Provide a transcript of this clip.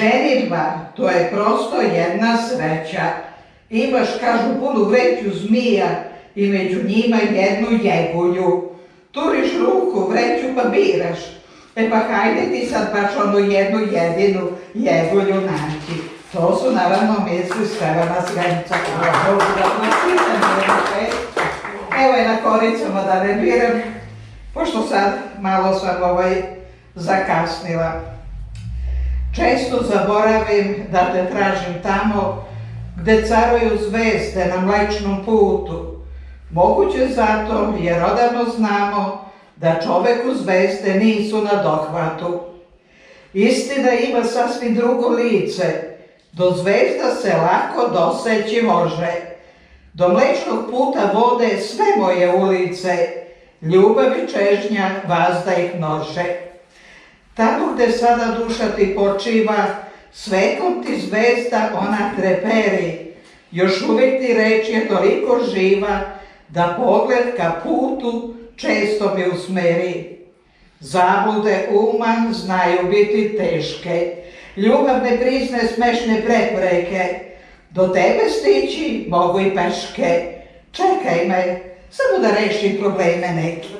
Ženidba, to je prosto jedna sreća. Imaš, kažu, punu vreću zmija i među njima jednu jegulju. Turiš ruku u vreću pa biraš. Pa hajde ti sad baš onu jednu jedinu jegulju naći. To su naravno misli Stevana Sremca. Evo je na koricama da ne biram, pošto sad malo sam zakasnila. Često zaboravim da te tražim tamo gde caruju zvezde na Mlečnom putu. Moguće zato jer odavno znamo da čoveku zvezde nisu na dohvatu. Istina ima sasvim drugo lice, do zvezda se lako doseći može. Do Mlečnog puta vode sve moje ulice, ljubav i čežnja vazda ih množe. Tamo gde sada duša ti počiva, svetom ti zvezda ona treperi. Još uvijek ti reč je toliko živa, da pogled ka putu često mi usmeri. Zablude uma znaju biti teške, ljubav ne prizne smešne prepreke. Do tebe stići mogu i peške. Čekaj me, samo da rešim probleme neke.